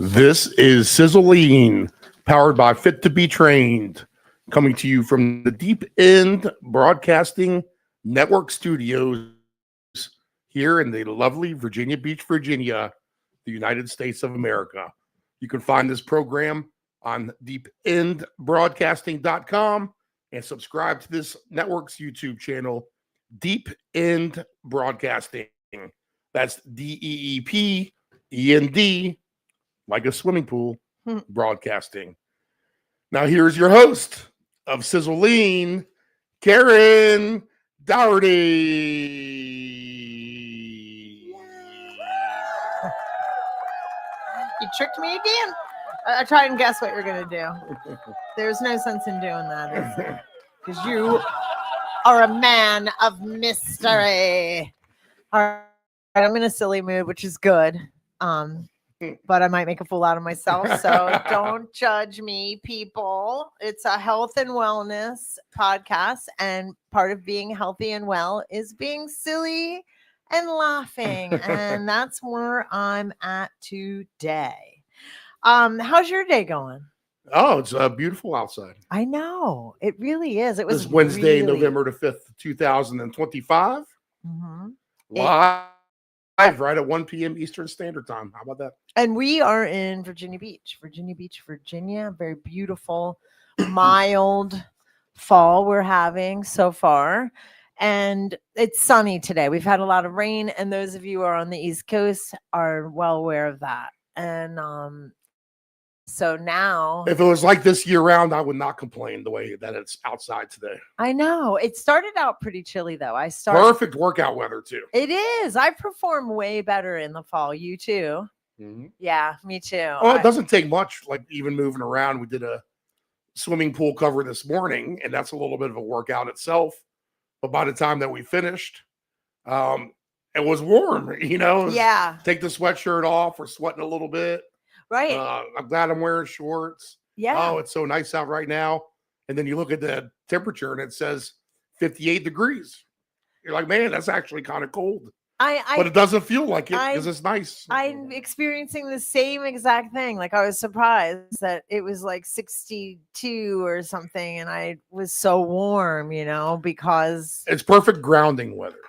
This is Sizzle, powered by Fit to Be Trained, coming to you from the Deep End Broadcasting Network studios here in the lovely Virginia Beach, Virginia, the United States of America. You can find this program on deependbroadcasting.com and subscribe to this network's YouTube channel, Deep End Broadcasting. That's DEEPEND, like a swimming pool, broadcasting. Now here's your host of Sizzle, Karen Dougherty. You tricked me again. I try and guess what you're going to do. There's no sense in doing that, because you are a man of mystery. All right, I'm in a silly mood, which is good. But I might make a fool out of myself. So don't judge me, people. It's a health and wellness podcast. And part of being healthy and well is being silly and laughing. And that's where I'm at today. How's your day going? Oh, it's beautiful outside. I know. It really is. It was Wednesday, November the 5th, 2025. Live right at 1 p.m. Eastern Standard Time. How about that? And we are in Virginia Beach, Virginia. Very beautiful, mild fall we're having so far. And it's sunny today. We've had a lot of rain, and those of you who are on the East Coast are well aware of that. And so now, if it was like this year round, I would not complain the way that it's outside today. I know. It started out pretty chilly, though. Perfect workout weather, too. It is. I perform way better in the fall. You too? Mm-hmm. Yeah, me too. Well, it doesn't take much, like even moving around. We did a swimming pool cover this morning, and that's a little bit of a workout itself. But by the time that we finished, it was warm, Yeah. Take the sweatshirt off. We're sweating a little bit. Right. I'm glad I'm wearing shorts. Yeah. Oh, it's so nice out right now. And then you look at the temperature and it says 58 degrees. You're like, man, that's actually kind of cold. But it doesn't feel like it because it's nice. I'm experiencing the same exact thing. Like, I was surprised that it was like 62 or something. And I was so warm, because it's perfect grounding weather.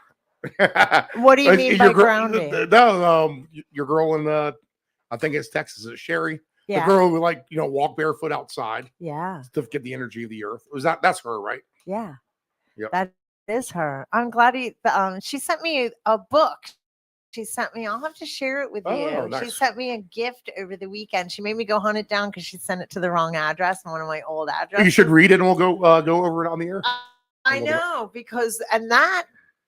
What do you mean by grounding? No, your girl in I think it's Texas. It's Sherry. Yeah. The girl who walk barefoot outside. Yeah. To get the energy of the earth. That's her, right? Yeah. Yep. That is her. I'm glad she sent me a book. I'll have to share it with you. Nice. She sent me a gift over the weekend. She made me go hunt it down because she sent it to the wrong address and one of my old addresses. You should read it and we'll go over it on the air. I know, because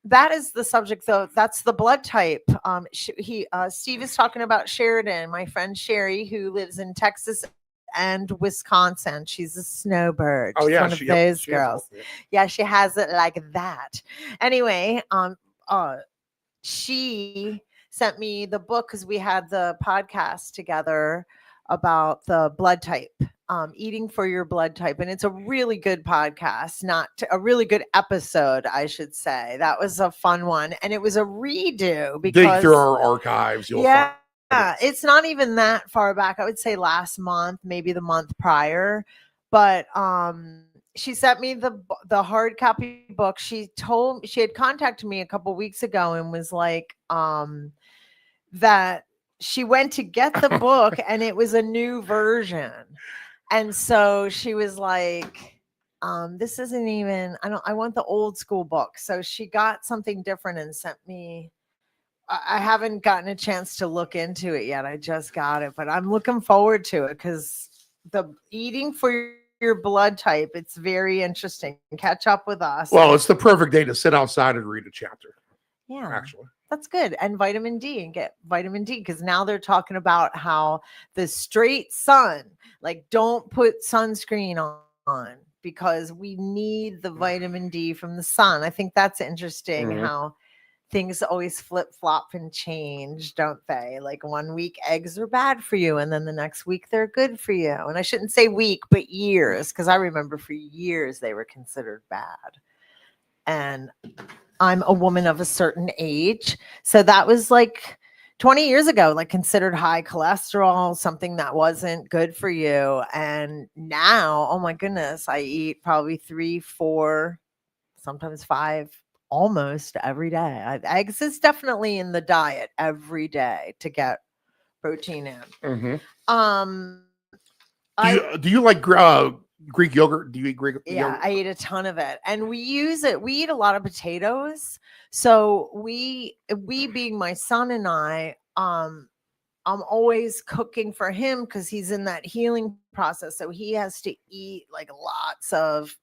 that is the subject, though. That's the blood type. Steve is talking about Sheridan, my friend Sherry, who lives in Texas and Wisconsin. She's a snowbird. Oh, yeah. One of those girls. Yeah, she has it like that. Anyway, she sent me the book because we had the podcast together about the blood type. Eating for your blood type. And it's a really good podcast, a really good episode, I should say. That was a fun one. And it was a redo because dig through our archives. You'll find it's not even that far back. I would say last month, maybe the month prior. But she sent me the hard copy book. She had contacted me a couple weeks ago and was like, that she went to get the book and it was a new version. And so she was like, this isn't even, I want the old school book. So she got something different and sent me, I haven't gotten a chance to look into it yet. I just got it, but I'm looking forward to it because the eating for your blood type, it's very interesting. Catch up with us. Well, it's the perfect day to sit outside and read a chapter. Yeah. Actually. That's good. And vitamin D, and get vitamin D, because now they're talking about how the straight sun, like, don't put sunscreen on because we need the vitamin D from the sun. I think that's interesting how things always flip flop and change, don't they? Like, one week eggs are bad for you and then the next week they're good for you. And I shouldn't say week, but years, because I remember for years they were considered bad. And I'm a woman of a certain age. So that was like 20 years ago, like considered high cholesterol, something that wasn't good for you. And now, oh my goodness, I eat probably 3, 4, sometimes 5 almost every day. Eggs is definitely in the diet every day to get protein in. Mm-hmm. Um, Do you like Greek yogurt? Do you eat Greek yogurt? I eat a ton of it, and we use it. We eat a lot of potatoes. So we being my son and I, I'm always cooking for him because he's in that healing process. So he has to eat like lots of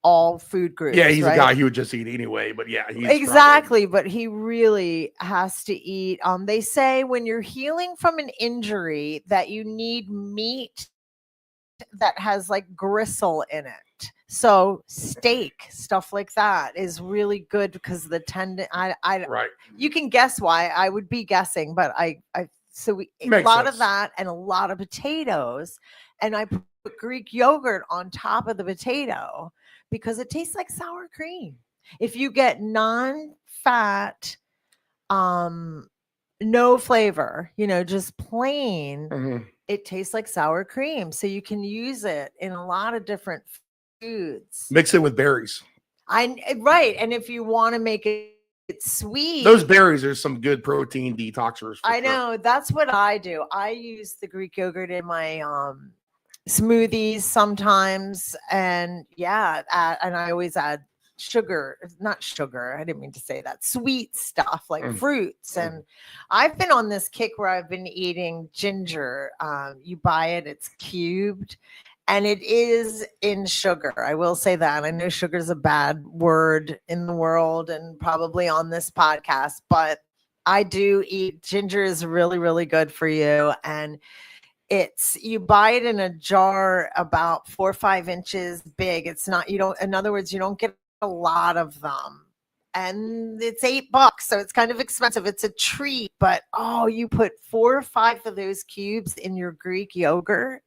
all food groups. Yeah, he's right? a guy he would just eat anyway, but yeah, he's exactly. But he really has to eat. They say when you're healing from an injury that you need meat that has like gristle in it. So steak, stuff like that is really good because the tendon. right. You can guess why. I would be guessing, but so we a Makes lot sense. of that and a lot of potatoes, and I put Greek yogurt on top of the potato because it tastes like sour cream. If you get non-fat, no flavor, just plain, Mhm. it tastes like sour cream. So you can use it in a lot of different foods. Mix it with berries. Right. And if you want to make it sweet, Those berries are some good protein detoxers. I know. That's what I do. I use the Greek yogurt in my smoothies sometimes. And yeah, and I always add sugar, not sugar. I didn't mean to say that. Sweet stuff like fruits. And I've been on this kick where I've been eating ginger. You buy it, it's cubed. And it is in sugar. I will say that. I know sugar is a bad word in the world and probably on this podcast, but I do eat ginger is really, really good for you. And you buy it in a jar about 4 or 5 inches big. It's not, in other words, you don't get a lot of them. And it's $8. So it's kind of expensive. It's a treat, but you put 4 or 5 of those cubes in your Greek yogurt.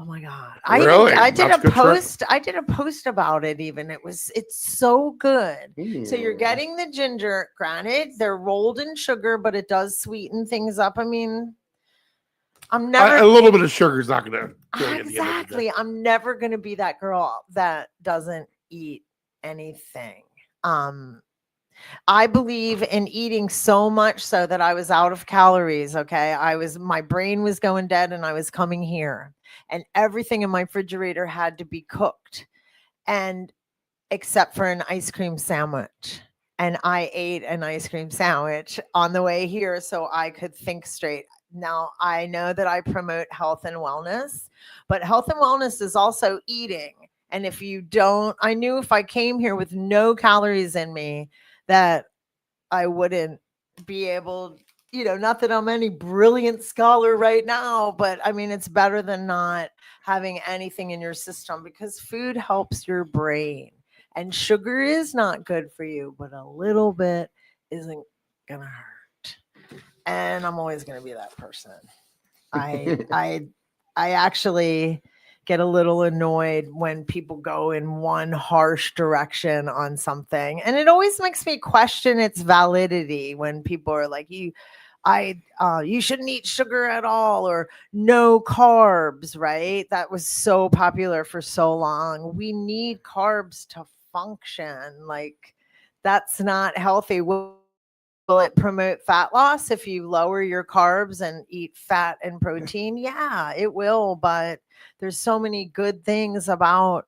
Oh my God. Really? I did That's a good post. I did a post about it even. It's so good. So you're Mm. getting the ginger. Granted, they're rolled in sugar, but it does sweeten things up. I mean, I'm never A little bit of sugar is not going to kill you at the end of the day. exactly. I'm never going to be that girl that doesn't eat anything. I believe in eating so much so that I was out of calories. Okay. My brain was going dead and I was coming here and everything in my refrigerator had to be cooked and except for an ice cream sandwich. And I ate an ice cream sandwich on the way here so I could think straight. Now I know that I promote health and wellness, but health and wellness is also eating. And if you don't, I knew if I came here with no calories in me, that I wouldn't be able, not that I'm any brilliant scholar right now, but I mean, it's better than not having anything in your system because food helps your brain and sugar is not good for you, but a little bit isn't going to hurt. And I'm always going to be that person. I actually get a little annoyed when people go in one harsh direction on something. And it always makes me question its validity when people are like, you shouldn't eat sugar at all or no carbs, right? That was so popular for so long. We need carbs to function. Like that's not healthy. Will it promote fat loss if you lower your carbs and eat fat and protein? Yeah, it will, but there's so many good things about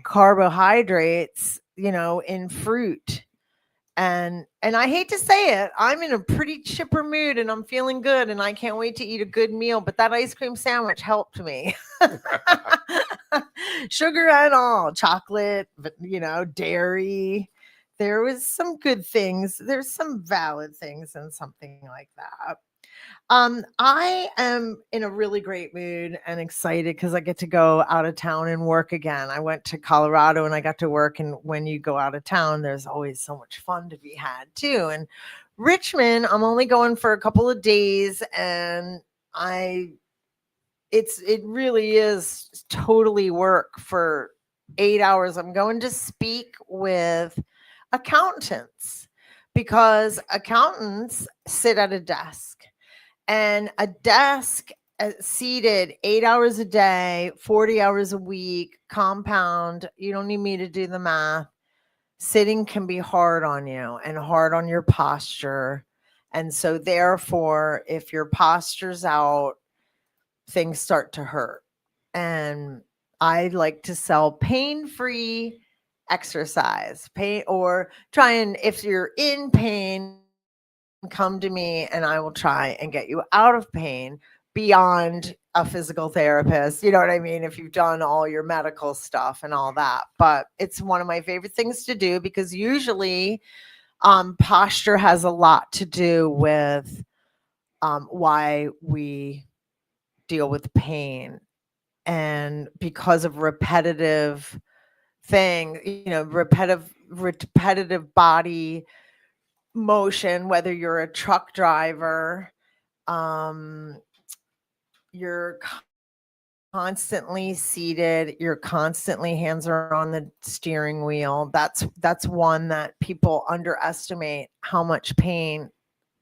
carbohydrates, in fruit. And I hate to say it, I'm in a pretty chipper mood and I'm feeling good and I can't wait to eat a good meal, but that ice cream sandwich helped me. Sugar and all, chocolate, but dairy. There was some good things. There's some valid things in something like that. I am in a really great mood and excited because I get to go out of town and work again. I went to Colorado and I got to work. And when you go out of town, there's always so much fun to be had too. And Richmond, I'm only going for a couple of days, and it really is totally work for 8 hours. I'm going to speak with accountants because accountants sit at a desk, and a desk seated 8 hours a day, 40 hours a week, compound. You don't need me to do the math. Sitting can be hard on you and hard on your posture. And so therefore, if your posture's out, things start to hurt. And I like to sell pain-free exercise, pain, or try, and if you're in pain, come to me and I will try and get you out of pain beyond a physical therapist. You know what I mean? If you've done all your medical stuff and all that. But it's one of my favorite things to do, because usually posture has a lot to do with why we deal with pain. And because of repetitive repetitive body motion, whether you're a truck driver, you're constantly seated, you're constantly, hands are on the steering wheel. That's one that people underestimate how much pain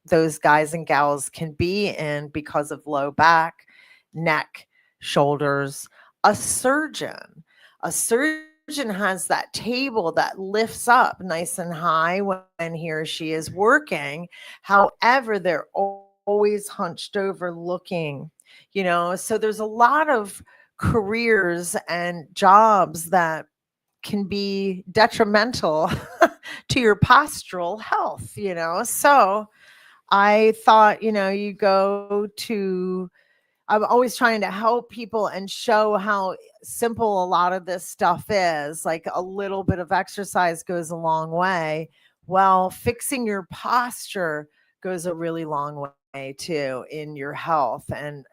those guys and gals can be in because of low back, neck, shoulders. A surgeon has that table that lifts up nice and high when he or she is working. However, they're always hunched over looking, so there's a lot of careers and jobs that can be detrimental to your postural health, so I thought, I'm always trying to help people and show how simple a lot of this stuff is. Like, a little bit of exercise goes a long way. Well, fixing your posture goes a really long way too in your health and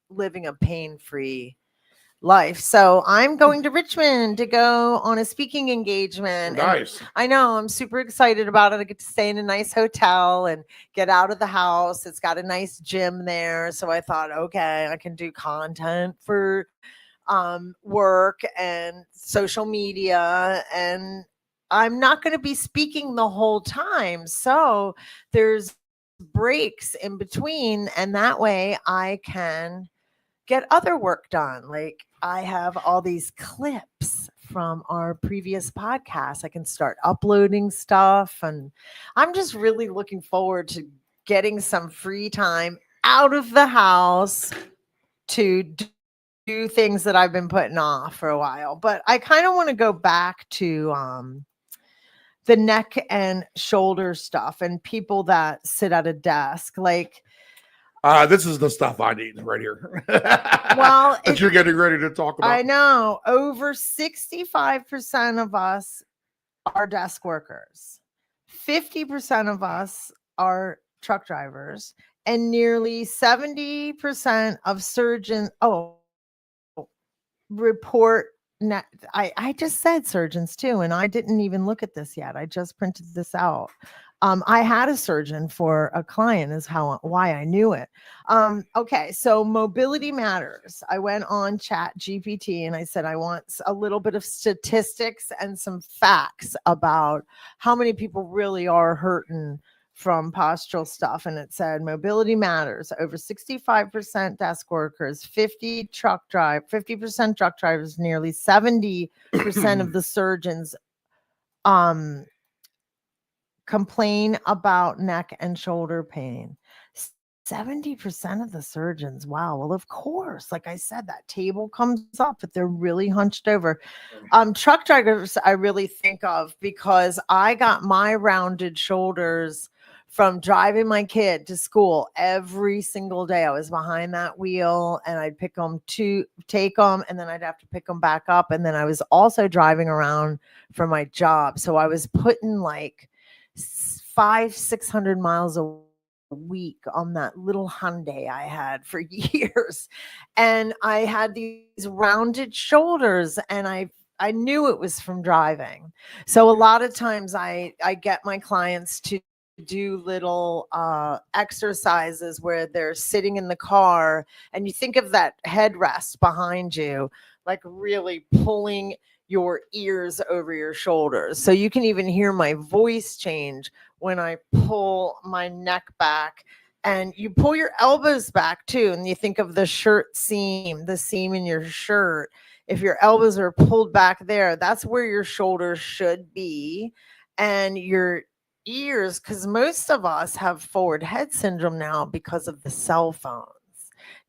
living a pain-free life. So I'm going to Richmond to go on a speaking engagement. Nice. I know, I'm super excited about it. I get to stay in a nice hotel and get out of the house. It's got a nice gym there. So I thought, okay, I can do content for work and social media, and I'm not going to be speaking the whole time. So there's breaks in between, and that way I can get other work done. Like, I have all these clips from our previous podcast. I can start uploading stuff, and I'm just really looking forward to getting some free time out of the house to do things that I've been putting off for a while. But I kind of want to go back to the neck and shoulder stuff and people that sit at a desk. Like, this is the stuff I need right here. Well, that you're getting ready to talk about. I know over 65% of us are desk workers. 50% of us are truck drivers, and nearly 70% of surgeons report. I just said surgeons too, and I didn't even look at this yet. I just printed this out. I had a surgeon for a client, is why I knew it. Okay, so mobility matters. I went on Chat GPT and I said, I want a little bit of statistics and some facts about how many people really are hurting from postural stuff. And it said mobility matters. Over 65% desk workers, 50% truck drivers, nearly 70% of the surgeons complain about neck and shoulder pain. 70% of the surgeons. Wow. Well, of course, like I said, that table comes up if they're really hunched over. Truck drivers, I really think of, because I got my rounded shoulders from driving my kid to school every single day. I was behind that wheel, and I'd take them, and then I'd have to pick them back up. And then I was also driving around for my job. So I was putting like 500-600 miles a week on that little Hyundai I had for years. And I had these rounded shoulders, and I knew it was from driving. So a lot of times I get my clients to do little exercises where they're sitting in the car, and you think of that headrest behind you, like really pulling your ears over your shoulders. So you can even hear my voice change when I pull my neck back. And you pull your elbows back too. And you think of the shirt seam, the seam in your shirt. If your elbows are pulled back there, that's where your shoulders should be. And your ears, because most of us have forward head syndrome now because of the cell phones.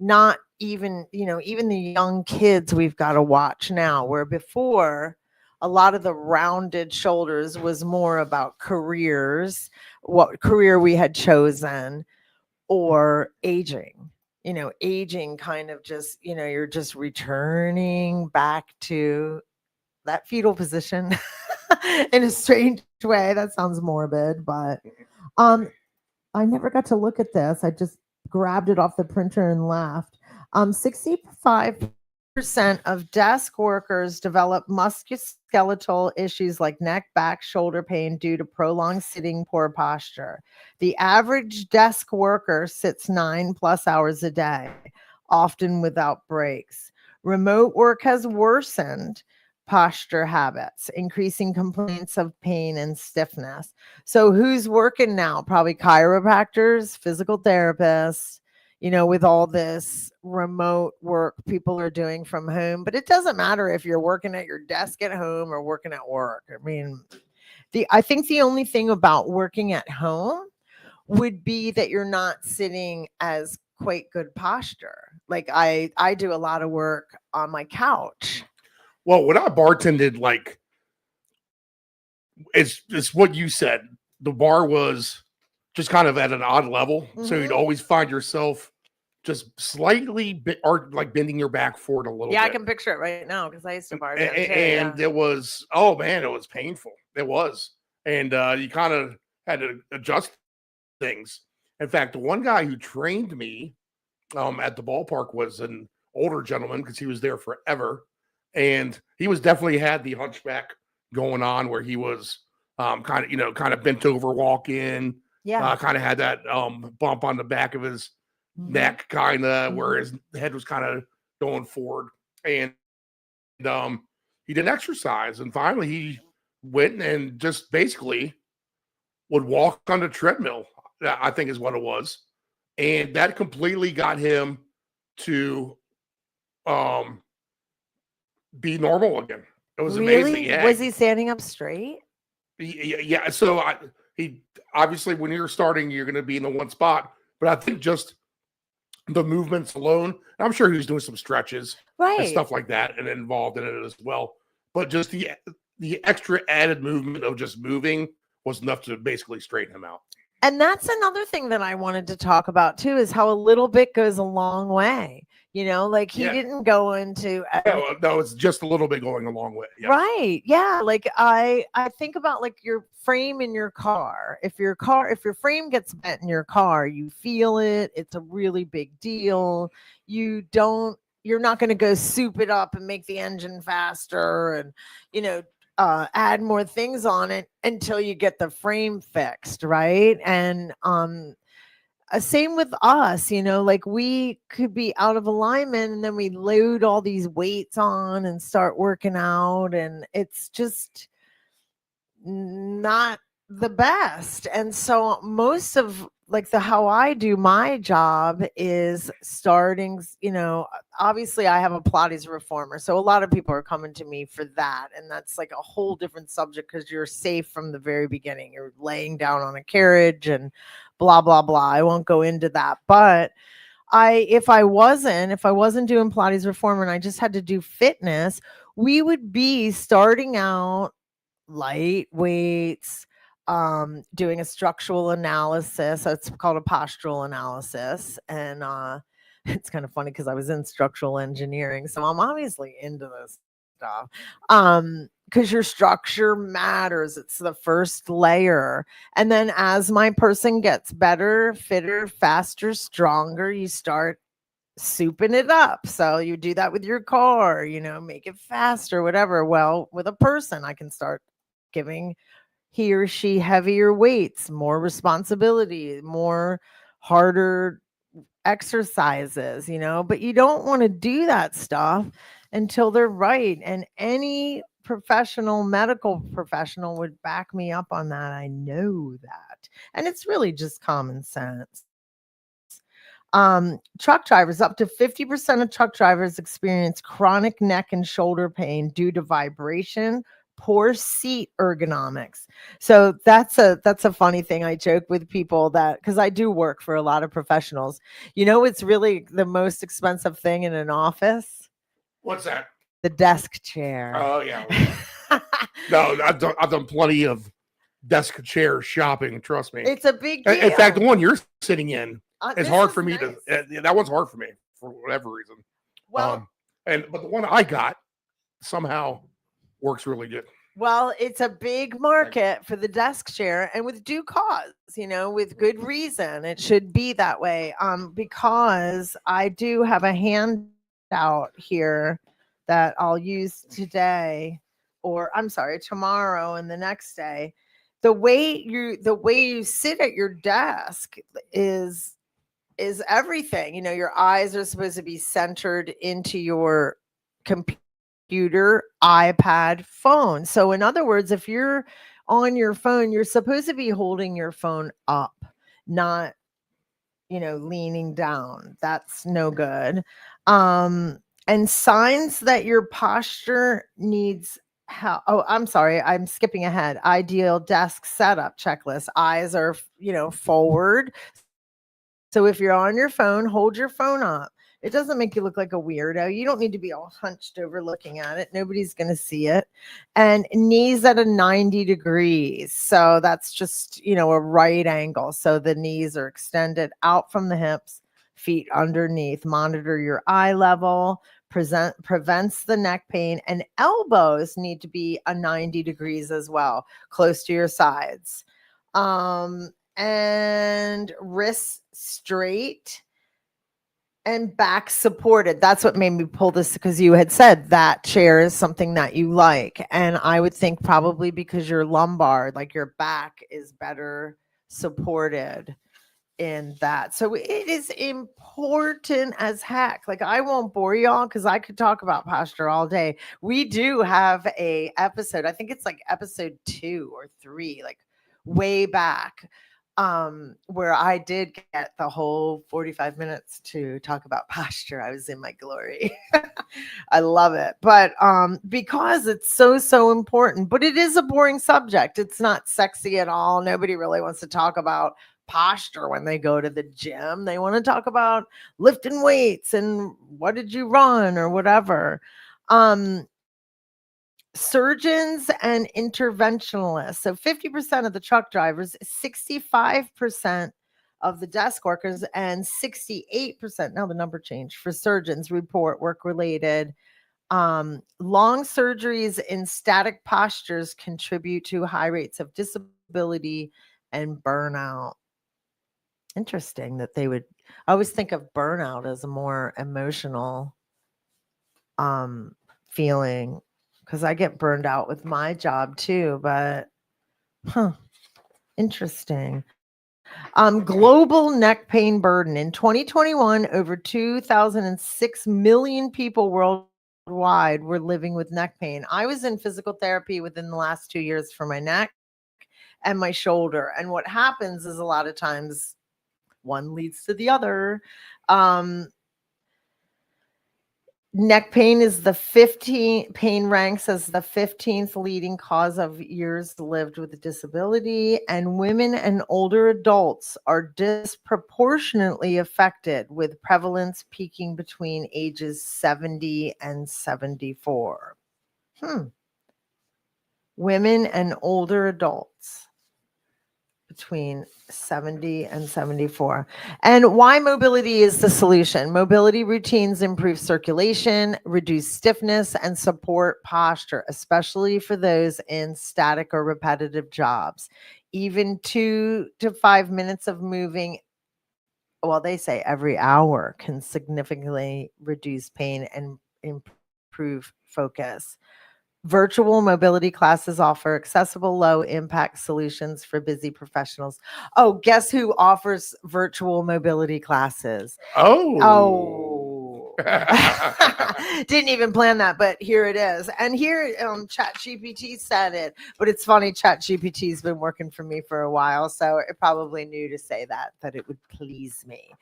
Not even, even the young kids we've got to watch now, where before a lot of the rounded shoulders was more about careers, what career we had chosen, or aging. Aging kind of just, you're just returning back to that fetal position in a strange way. That sounds morbid, but I never got to look at this. I just grabbed it off the printer and left. 65% of desk workers develop musculoskeletal issues like neck, back, shoulder pain due to prolonged sitting, poor posture. The average desk worker sits 9+ hours a day, often without breaks. Remote work has worsened posture habits, increasing complaints of pain and stiffness. So who's working now? Probably chiropractors, physical therapists, with all this remote work people are doing from home. But it doesn't matter if you're working at your desk at home or working at work. I mean, I think the only thing about working at home would be that you're not sitting as quite good posture. Like I do a lot of work on my couch. Well, when I bartended, like, it's what you said. The bar was just kind of at an odd level. So you'd always find yourself just slightly or like bending your back forward a little Yeah, bit. I can picture it right now because I used to bartend too. And it was, oh man, it was painful. It was. And you kind of had to adjust things. In fact, the one guy who trained me at the ballpark was an older gentleman because he was there forever. And he was definitely had the hunchback going on where he was kind of bent over walking. Yeah. Kind of had that bump on the back of his neck, kind of where his head was kind of going forward. And he didn't exercise. And finally he went and just basically would walk on the treadmill, I think is what it was. And that completely got him to be normal again. It was amazing. Yeah. Was he standing up straight? Yeah. So he obviously, when you're starting, you're going to be in the one spot. But I think just the movements alone, I'm sure he was doing some stretches and stuff like that and involved in it as well. But just the extra added movement of just moving was enough to basically straighten him out. And that's another thing that I wanted to talk about too, is how a little bit goes a long way. Like he didn't go into no, it's just a little bit going a long way. Yeah. Right. Yeah. Like I think about like your frame in your car. If your frame gets bent in your car, you feel it. It's a really big deal. You're not going to go soup it up and make the engine faster and, add more things on it until you get the frame fixed. Right. And, same with us, like we could be out of alignment and then we load all these weights on and start working out, and it's just not the best. And so most of like how I do my job is starting, obviously I have a Pilates reformer. So a lot of people are coming to me for that. And that's like a whole different subject because you're safe from the very beginning. You're laying down on a carriage and blah, blah, blah. I won't go into that. But if I wasn't doing Pilates reformer and I just had to do fitness, we would be starting out light weights, doing a structural analysis. So it's called a postural analysis. And it's kind of funny because I was in structural engineering. So I'm obviously into this stuff. Because your structure matters. It's the first layer. And then as my person gets better, fitter, faster, stronger, you start souping it up. So you do that with your car, make it faster, whatever. Well, with a person, I can start giving he or she heavier weights, more responsibility, more harder exercises, but you don't want to do that stuff until they're right. And any medical professional would back me up on that. I know that. And it's really just common sense. Truck drivers, up to 50% of truck drivers experience chronic neck and shoulder pain due to vibration, poor seat ergonomics. So that's a funny thing. I joke with people that, because I do work for a lot of professionals. It's really the most expensive thing in an office. What's that? The desk chair. Oh yeah. No, I've done plenty of desk chair shopping. Trust me, it's a big deal. In fact, the one you're sitting in is hard for me nice. that one's hard for me for whatever reason. Well, but the one I got somehow works really good. Well, it's a big market for the desk chair, and with due cause, with good reason. It should be that way. Because I do have a handout here that I'll use today, or I'm sorry, tomorrow and the next day. The way you sit at your desk is everything. Your eyes are supposed to be centered into your computer, iPad, phone. So in other words, if you're on your phone, you're supposed to be holding your phone up, not leaning down. That's no good. And signs that your posture needs help. Oh, I'm sorry, I'm skipping ahead. Ideal desk setup checklist. Eyes are forward. So if you're on your phone, hold your phone up. It doesn't make you look like a weirdo. You don't need to be all hunched over looking at it. Nobody's going to see it. And knees at a 90 degrees. So that's just, a right angle. So the knees are extended out from the hips, feet underneath. Monitor your eye level, prevents the neck pain. And elbows need to be a 90 degrees as well, close to your sides. And wrists straight and back supported. That's what made me pull this, because you had said that chair is something that you like. And I would think probably because your lumbar, like your back, is better supported in that. So it is important as heck. Like, I won't bore y'all because I could talk about posture all day. We do have a episode, I think it's like episode 2 or 3, like way back, where I did get the whole 45 minutes to talk about posture. I was in my glory. I love it. But because it's so important, but it is a boring subject. It's not sexy at all. Nobody really wants to talk about posture when they go to the gym. They want to talk about lifting weights and what did you run or whatever. Surgeons and interventionalists. So 50% of the truck drivers, 65% of the desk workers, and 68%, now the number changed, for surgeons report work-related. Long surgeries in static postures contribute to high rates of disability and burnout. Interesting that they would, I always think of burnout as a more emotional feeling, because I get burned out with my job too, but interesting. Global neck pain burden. In 2021, over 2,006 million people worldwide were living with neck pain. I was in physical therapy within the last 2 years for my neck and my shoulder. And what happens is, a lot of times one leads to the other. Neck pain is pain ranks as the 15th leading cause of years lived with a disability, and women and older adults are disproportionately affected, with prevalence peaking between ages 70 and 74. Women and older adults between 70 and 74. And why mobility is the solution. Mobility routines improve circulation, reduce stiffness, and support posture, especially for those in static or repetitive jobs. Even 2 to 5 minutes of moving, well, they say every hour, can significantly reduce pain and improve focus. Virtual mobility classes offer accessible, low-impact solutions for busy professionals. Oh, guess who offers virtual mobility classes? Oh. Didn't even plan that, but here it is. And here ChatGPT said it, but it's funny. ChatGPT's been working for me for a while, so it probably knew to say that it would please me.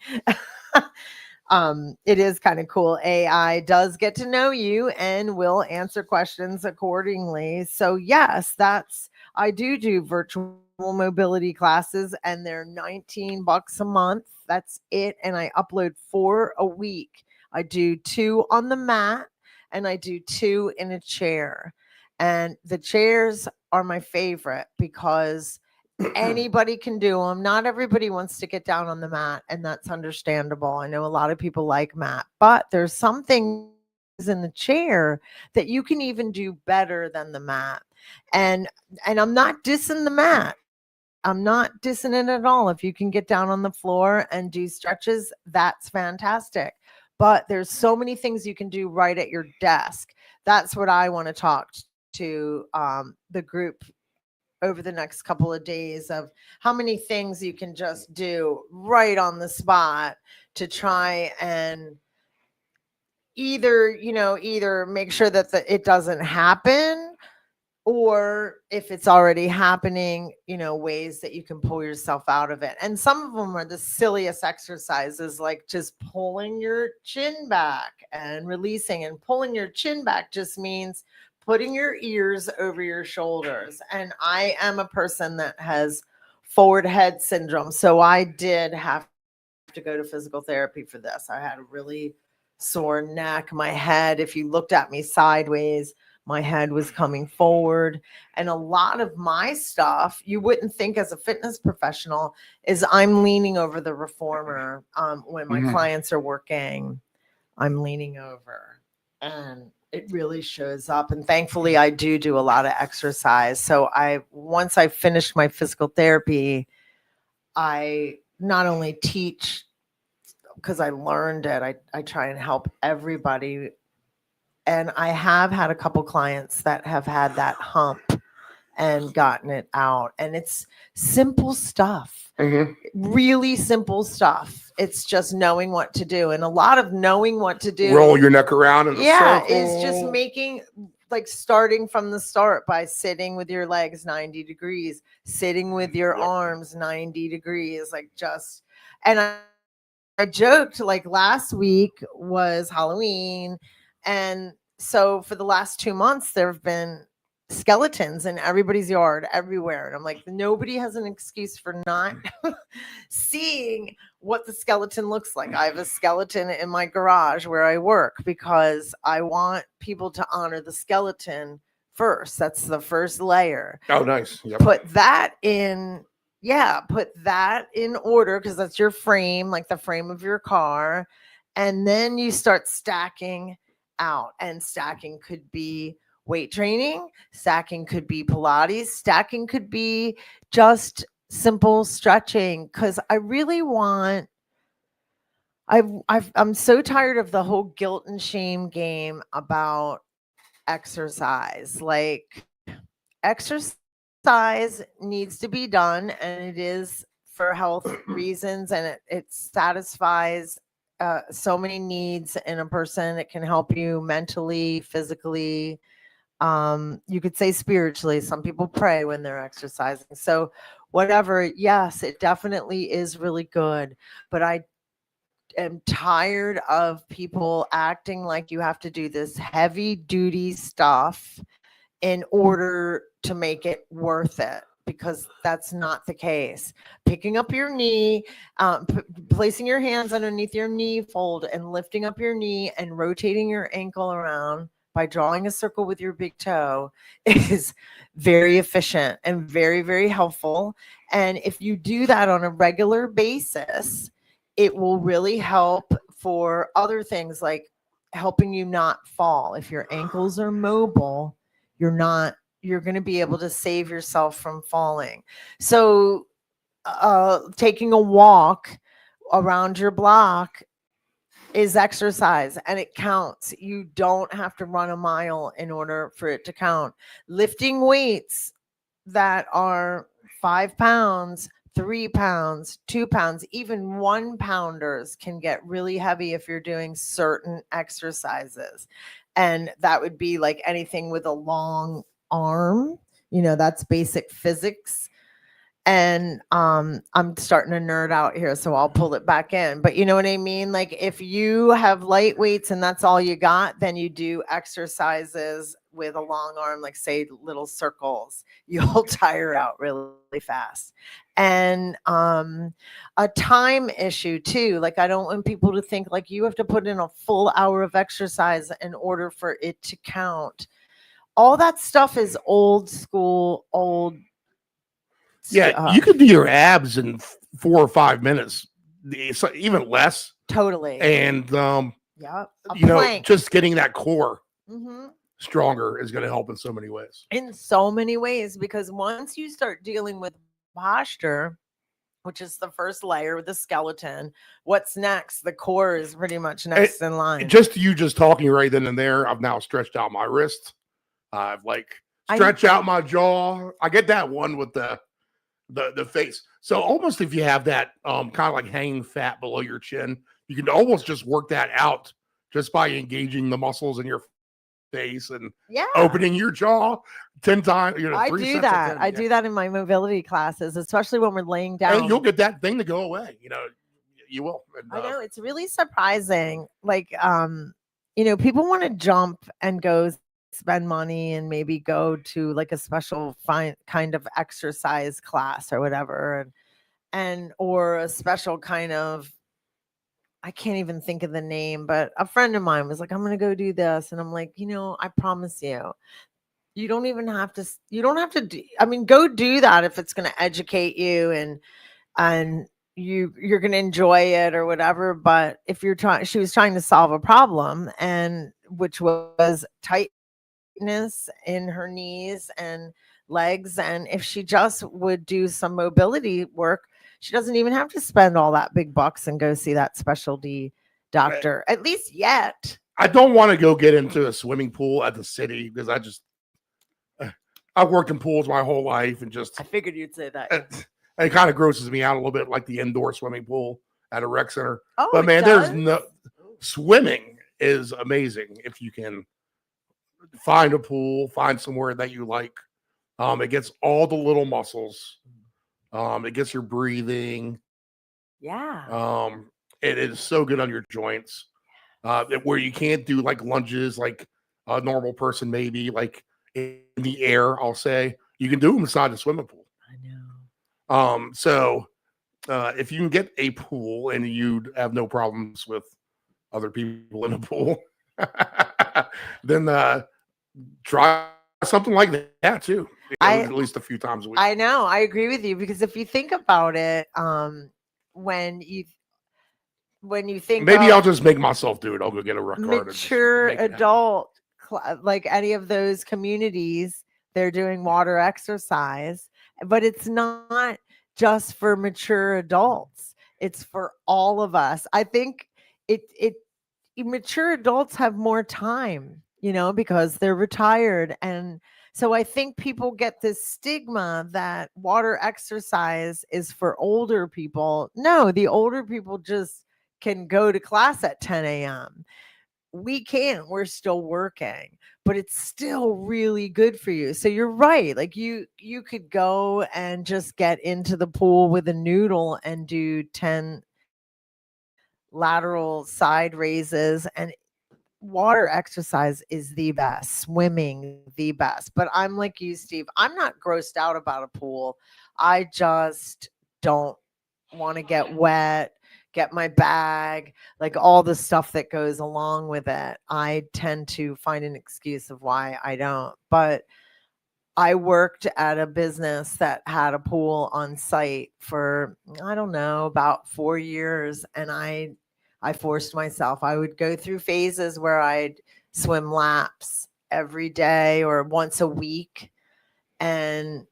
It is kind of cool. AI does get to know you and will answer questions accordingly. So yes, I do virtual mobility classes, and they're $19 a month. That's it. And I upload 4 a week. I do 2 on the mat and I do 2 in a chair. And the chairs are my favorite because anybody can do them. Not everybody wants to get down on the mat, and that's understandable. I know a lot of people like mat, but there's some things in the chair that you can even do better than the mat. And I'm not dissing the mat. I'm not dissing it at all. If you can get down on the floor and do stretches, that's fantastic. But there's so many things you can do right at your desk. That's what I want to talk to the group over the next couple of days, of how many things you can just do right on the spot to try and either make sure that it doesn't happen, or if it's already happening, ways that you can pull yourself out of it. And some of them are the silliest exercises, like just pulling your chin back and releasing. And pulling your chin back just means putting your ears over your shoulders. And I am a person that has forward head syndrome. So I did have to go to physical therapy for this. I had a really sore neck. My head, if you looked at me sideways, my head was coming forward. And a lot of my stuff, you wouldn't think as a fitness professional, is I'm leaning over the reformer. When my clients are working, I'm leaning over. And it really shows up. And thankfully, I do a lot of exercise. So once I finished my physical therapy, I not only teach because I learned it, I try and help everybody. And I have had a couple clients that have had that hump and gotten it out. And it's simple stuff, really simple stuff. It's just knowing what to do. And a lot of knowing what to do. Roll your neck around in a circle. Is just starting from the start by sitting with your legs 90 degrees, sitting with your arms 90 degrees, and I joked, like last week was Halloween. And so for the last 2 months, there have been skeletons in everybody's yard everywhere. And I'm like, nobody has an excuse for not seeing what the skeleton looks like. I have a skeleton in my garage where I work because I want people to honor the skeleton first. That's the first layer. Oh, nice. Yep. Put that in order, because that's your frame, like the frame of your car. And then you start stacking out. And stacking could be weight training, stacking could be Pilates, stacking could be just simple stretching. Because I really want, I'm so tired of the whole guilt and shame game about exercise. Like, exercise needs to be done, and it is for health reasons, and it satisfies so many needs in a person. It can help you mentally, physically, you could say spiritually. Some people pray when they're exercising. So whatever, yes, it definitely is really good, but I am tired of people acting like you have to do this heavy duty stuff in order to make it worth it, because that's not the case. Picking up your knee, placing your hands underneath your knee fold and lifting up your knee and rotating your ankle around by drawing a circle with your big toe is very efficient and very, very helpful. And if you do that on a regular basis, it will really help for other things, like helping you not fall. If your ankles are mobile, you're going to be able to save yourself from falling. So taking a walk around your block is exercise, and it counts. You don't have to run a mile in order for it to count. Lifting weights that are 5 pounds 3 pounds, 2 pounds, even 1 pounders can get really heavy if you're doing certain exercises. And that would be like anything with a long arm, that's basic physics. And I'm starting to nerd out here, so I'll pull it back in. But you know what I mean? Like if you have light weights and that's all you got, then you do exercises with a long arm, like say little circles. You'll tire out really fast. And a time issue too. Like I don't want people to think like you have to put in a full hour of exercise in order for it to count. All that stuff is old school, Yeah, you can do your abs in 4 or 5 minutes, even less. Totally. And yeah, just getting that core mm-hmm. stronger is going to help in so many ways. In so many ways, because once you start dealing with posture, which is the first layer with the skeleton, what's next? The core is pretty much next in line. Just talking right then and there, I've now stretched out my wrist. I've stretched out my jaw. I get that one with the face. So almost if you have that kind of like hanging fat below your chin, you can almost just work that out just by engaging the muscles in your face and opening your jaw 10 times. I do that. I do that in my mobility classes, especially when we're laying down. And you'll get that thing to go away. You will. And, I know it's really surprising. Like, people want to jump and go spend money and maybe go to like a special kind of exercise class or whatever, and or a special kind of, I can't even think of the name, but a friend of mine was like, I'm going to go do this. And I'm like, I promise you don't have to do, go do that if it's going to educate you and you're going to enjoy it or whatever. But if she was trying to solve a problem, and which was tightness in her knees and legs. And if she just would do some mobility work, she doesn't even have to spend all that big bucks and go see that specialty doctor, at least yet. I don't want to go get into a swimming pool at the city because I've worked in pools my whole life and I figured you'd say that. It kind of grosses me out a little bit, like the indoor swimming pool at a rec center. Oh, but man, swimming is amazing if you can find a pool, find somewhere that you like. It gets all the little muscles. It gets your breathing. Yeah. It is so good on your joints. Where you can't do like lunges like a normal person, maybe like in the air, I'll say. You can do them inside the swimming pool. I know. So if you can get a pool and you'd have no problems with other people in a pool, then try something like that too. At least a few times a week. I know. I agree with you, because if you think about it, when you think maybe I'll just make myself do it. I'll go get a rec card. Mature adult, like any of those communities, they're doing water exercise, but it's not just for mature adults. It's for all of us. I think mature adults have more time, because they're retired. And so I think people get this stigma that water exercise is for older people. No, the older people just can go to class at 10 a.m. We can't. We're still working, but it's still really good for you. So you're right. Like you could go and just get into the pool with a noodle and do 10 lateral side raises, and water exercise is the best, swimming the best. But I'm like you, Steve. I'm not grossed out about a pool. I just don't want to get wet, get my bag, like all the stuff that goes along with it. I tend to find an excuse of why I don't. But I worked at a business that had a pool on site for, I don't know, about 4 years. And I forced myself. I would go through phases where I'd swim laps every day or once a week. And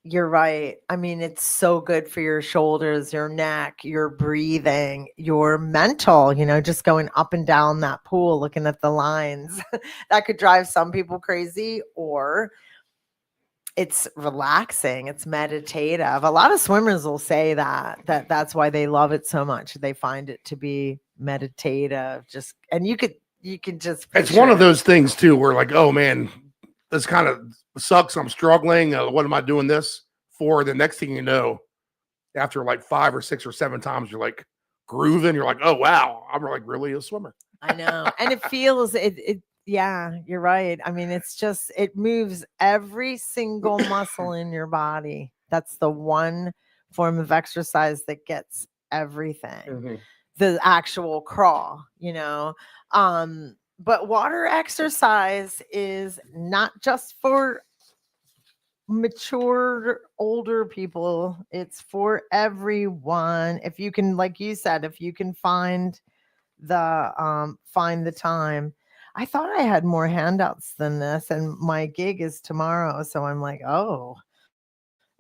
you're right. I mean, it's so good for your shoulders, your neck, your breathing, your mental, just going up and down that pool, looking at the lines. That could drive some people crazy, or it's relaxing, it's meditative. A lot of swimmers will say that's why they love it so much. They find it to be meditative. Just and you can just It's one of picture it. those things too, where like, oh man, this kind of sucks. I'm struggling. What am I doing this for? The next thing you know, after like 5 or 6 or 7 times, you're like grooving. You're like, oh wow, I'm like really a swimmer. I know. And it feels it yeah, you're right. I mean, it's just it moves every single muscle in your body. That's the one form of exercise that gets everything. The actual crawl, but water exercise is not just for mature older people, it's for everyone. If you can, like you said, if you can find the time. I thought I had more handouts than this, and my gig is tomorrow, so I'm like, oh,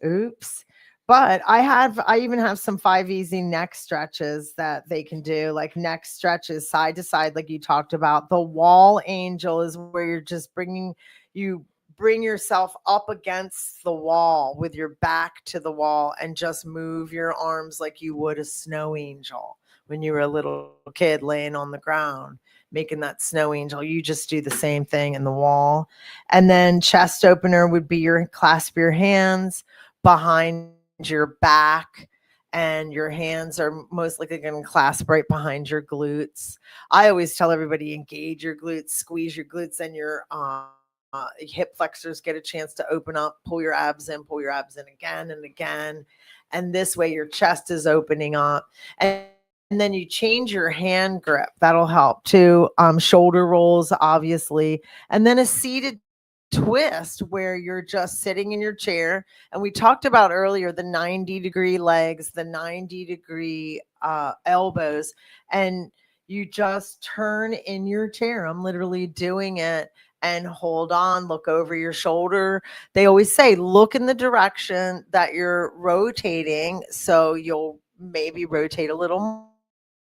oops. But I even have some 5 easy neck stretches that they can do, like neck stretches side to side, like you talked about. The wall angel is where you bring yourself up against the wall with your back to the wall and just move your arms like you would a snow angel when you were a little kid laying on the ground making that snow angel. You just do the same thing in the wall. And then chest opener would be clasp your hands behind your back, and your hands are most likely going to clasp right behind your glutes. I always tell everybody, engage your glutes, squeeze your glutes, and your hip flexors get a chance to open up. Pull your abs in again and again. And this way your chest is opening up. And then you change your hand grip. That'll help too. Shoulder rolls, obviously. And then a seated twist where you're just sitting in your chair. And we talked about earlier the 90-degree legs, the 90-degree elbows, and you just turn in your chair. I'm literally doing it. And hold on, look over your shoulder. They always say, look in the direction that you're rotating. So you'll maybe rotate a little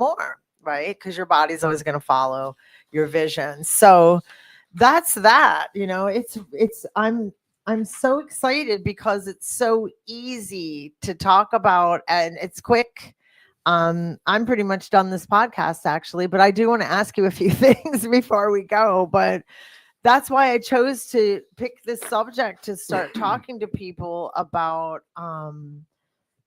more, right? Because your body's always going to follow your vision. So that's that. I'm so excited because it's so easy to talk about and it's quick. I'm pretty much done this podcast actually, but I do want to ask you a few things before we go. But that's why I chose to pick this subject to start talking to people about.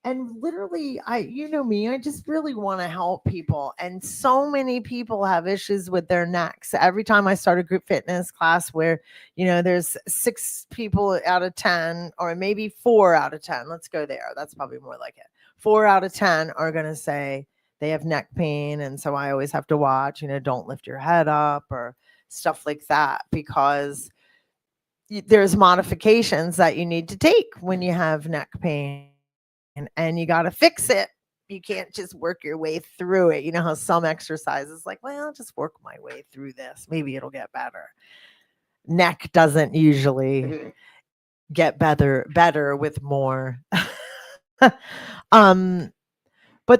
And literally, you know me, I just really want to help people. And so many people have issues with their necks. Every time I start a group fitness class where, there's 6 people out of 10, or maybe 4 out of 10, let's go there. That's probably more like it. 4 out of 10 are going to say they have neck pain. And so I always have to watch, don't lift your head up or stuff like that, because there's modifications that you need to take when you have neck pain. And you got to fix it. You can't just work your way through it. You know how some exercises like, well, I'll just work my way through this. Maybe it'll get better. Neck doesn't usually get better with more. But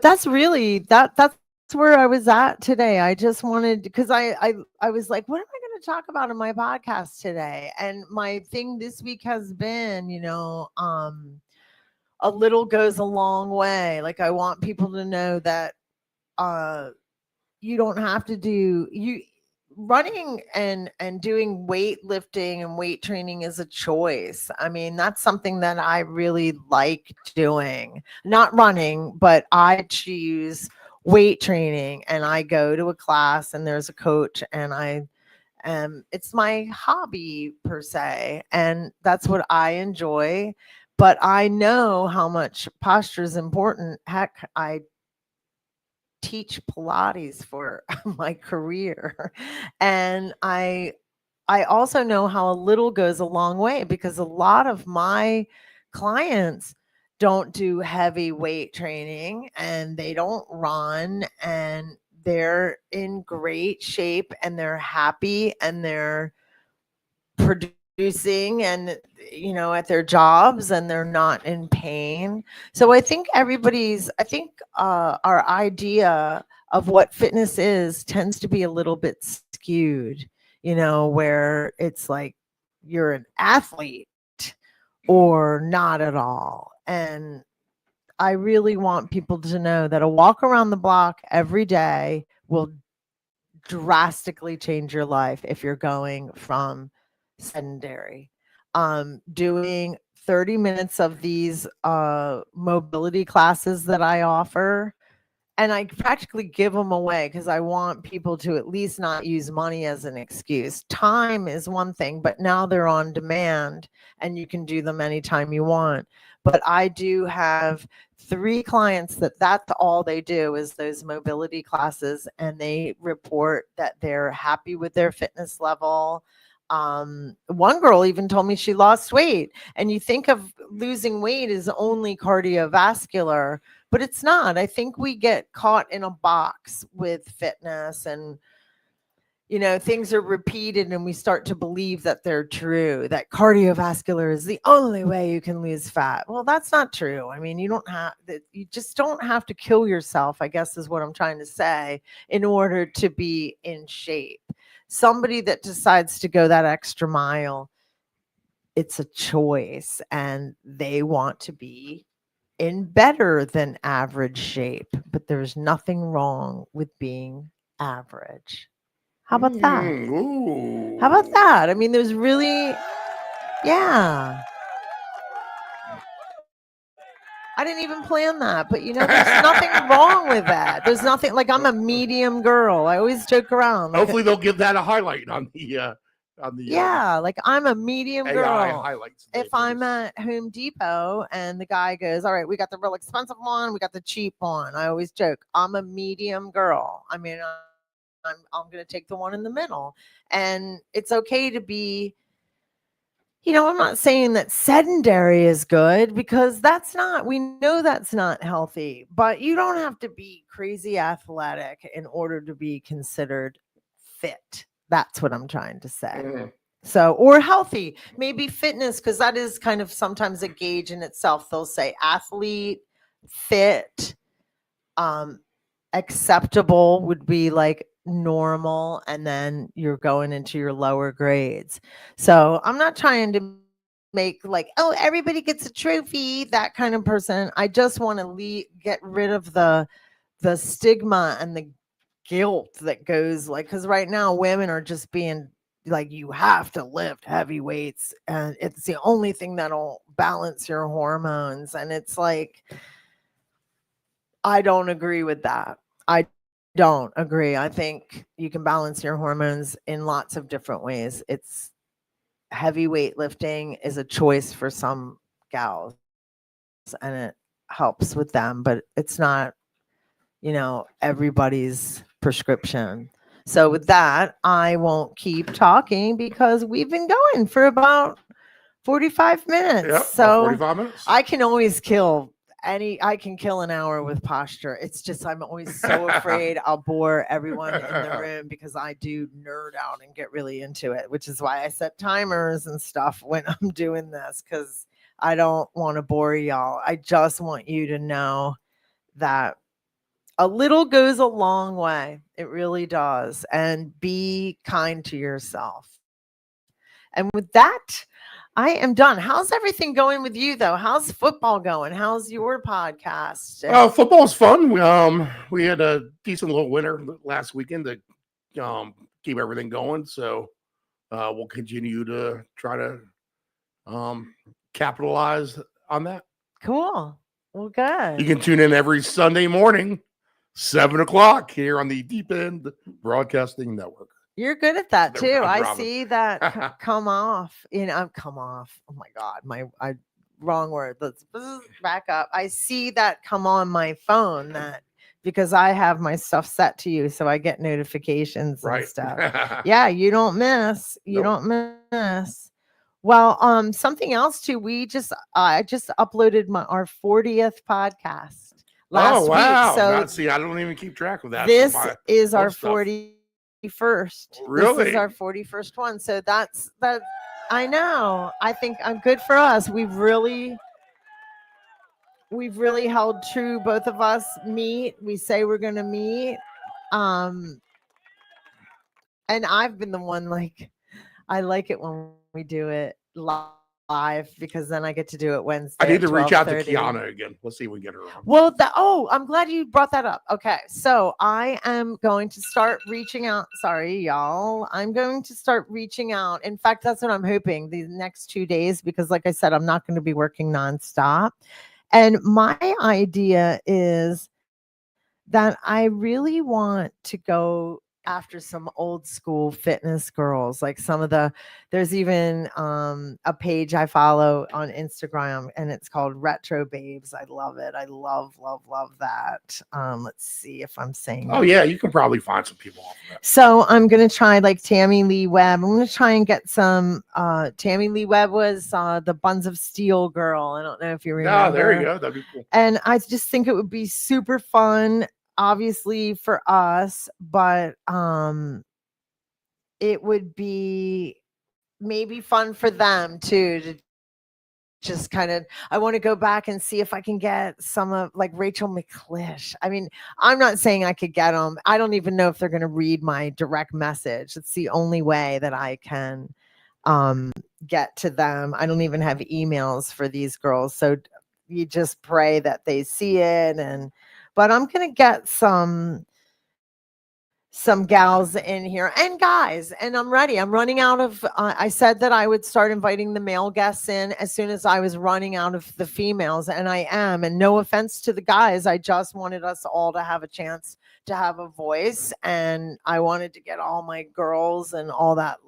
that's really that's where I was at today. I just wanted, because I was like, what am I going to talk about in my podcast today? And my thing this week has been, a little goes a long way. Like, I want people to know that you don't have to do running and doing weightlifting and weight training is a choice. I mean, that's something that I really like doing. Not running, but I choose weight training, and I go to a class and there's a coach, and it's my hobby per se, and that's what I enjoy. But I know how much posture is important. Heck, I teach Pilates for my career. And I also know how a little goes a long way, because a lot of my clients don't do heavy weight training and they don't run, and they're in great shape and they're happy and they're producing and at their jobs, and they're not in pain. So I think our idea of what fitness is tends to be a little bit skewed, where it's like you're an athlete or not at all. And I really want people to know that a walk around the block every day will drastically change your life if you're going from sedentary. Doing 30 minutes of these mobility classes that I offer, and I practically give them away because I want people to at least not use money as an excuse. Time is one thing, but now they're on demand and you can do them anytime you want. But I do have 3 clients that's all they do is those mobility classes, and they report that they're happy with their fitness level. One girl even told me she lost weight, and you think of losing weight as only cardiovascular, but it's not. I think we get caught in a box with fitness, and things are repeated and we start to believe that they're true, that cardiovascular is the only way you can lose fat. Well, that's not true. I mean, you just don't have to kill yourself, I guess is what I'm trying to say, in order to be in shape. Somebody that decides to go that extra mile, it's a choice, and they want to be in better than average shape, but there's nothing wrong with being average. How about that? Ooh. How about that? I mean, there's really, yeah. I didn't even plan that, but there's nothing wrong with that. There's nothing, like, I'm a medium girl. I always joke around. Like, Hopefully they'll give that a highlight on the yeah, like I'm a medium AI girl. highlights. If I'm at Home Depot and the guy goes, all right, we got the real expensive one, we got the cheap one, I always joke, I'm a medium girl. I mean, I'm going to take the one in the middle. And it's okay to be, I'm not saying that sedentary is good, because we know that's not healthy, but you don't have to be crazy athletic in order to be considered fit. That's what I'm trying to say. Mhm. So, or healthy, maybe fitness, because that is kind of sometimes a gauge in itself. They'll say athlete, fit, acceptable would be like normal, and then you're going into your lower grades. So I'm not trying to make like, oh, everybody gets a trophy, that kind of person. I just want to get rid of the stigma and the guilt that goes, like, because right now women are just being like, you have to lift heavy weights and it's the only thing that'll balance your hormones. And it's like, I don't agree with that. I don't agree. I think you can balance your hormones in lots of different ways. It's heavy weightlifting is a choice for some gals and it helps with them, but it's not, everybody's prescription. So with that, I won't keep talking because we've been going for about 45 minutes. Yep, So 45 minutes. I can always kill an hour with posture. It's just, I'm always so afraid I'll bore everyone in the room because I do nerd out and get really into it, which is why I set timers and stuff when I'm doing this, because I don't want to bore y'all. I just want you to know that a little goes a long way. It really does. And be kind to yourself. And with that, I am done. How's everything going with you, though? How's football going? How's your podcast? Football's fun. We had a decent little winter last weekend to keep everything going. So we'll continue to try to capitalize on that. Cool. Well, good. You can tune in every Sunday morning, 7:00 here on the Deep End Broadcasting Network. You're good at that too. I Robin. see that come off. Come off. Oh my God, wrong word. Let's back up. I see that come on my phone, that because I have my stuff set to you, so I get notifications and stuff. Yeah, you don't miss. You don't miss. Well, something else too. I just uploaded our 40th podcast last week. So I don't even keep track of that. This is our 41st. Really? This is our 41st one. So that's that. I know. I think I'm good for us. We've really held true. Both of us meet. We say we're going to meet. And I've been the one, like, I like it when we do it live live because then I get to do it Wednesday. I need to reach out to 12:30. Kiana again. Let's see if we can get her on. Well, I'm glad you brought that up. Okay, so I am going to start reaching out. Sorry, y'all. I'm going to start reaching out. In fact, that's what I'm hoping these next 2 days because, like I said, I'm not going to be working nonstop. And my idea is that I really want to go after some old school fitness girls, like there's even a page I follow on Instagram and it's called Retro Babes. I love it. I love that. Let's see if I'm saying Oh that. yeah, you can probably find some people off of that. So I'm going to try like Tammy Lee Webb. I'm going to try and get some, Tammy Lee Webb was the Buns of Steel girl. I don't know if you remember. Yeah, there you go. That'd be cool. And I just think it would be super fun, obviously for us, but it would be maybe fun for them too to just kind of, I want to go back and see if I can get some of like Rachel McClish. I mean, I'm not saying I could get them. I don't even know if they're going to read my direct message. It's the only way that I can get to them. I don't even have emails for these girls. So you just pray that they see it. But I'm going to get some gals in here and guys, and I'm ready. I'm running out of, I said that I would start inviting the male guests in as soon as I was running out of the females, and I am. And no offense to the guys, I just wanted us all to have a chance to have a voice, and I wanted to get all my girls, and all that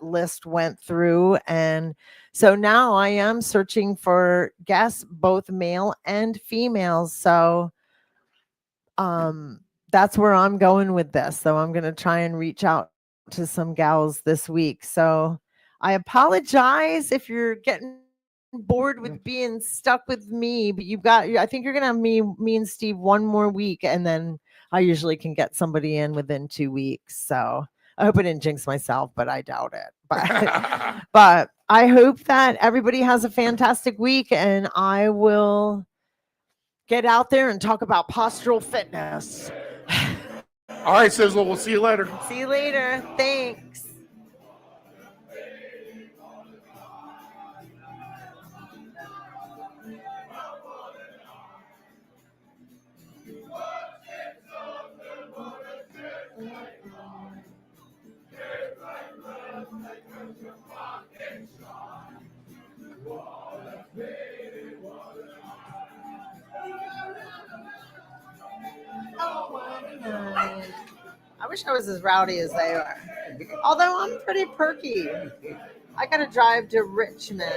list went through. And so now I am searching for guests, both male and females. So that's where I'm going with this. So I'm going to try and reach out to some gals this week. So I apologize if you're getting bored with being stuck with me, but I think you're going to have me and Steve one more week. And then I usually can get somebody in within 2 weeks. So I hope I didn't jinx myself, but I doubt it. But I hope that everybody has a fantastic week, and I will get out there and talk about postural fitness. All right, Sizzle. We'll see you later. See you later. Thanks. I wish I was as rowdy as they are. Although I'm pretty perky. I got to drive to Richmond.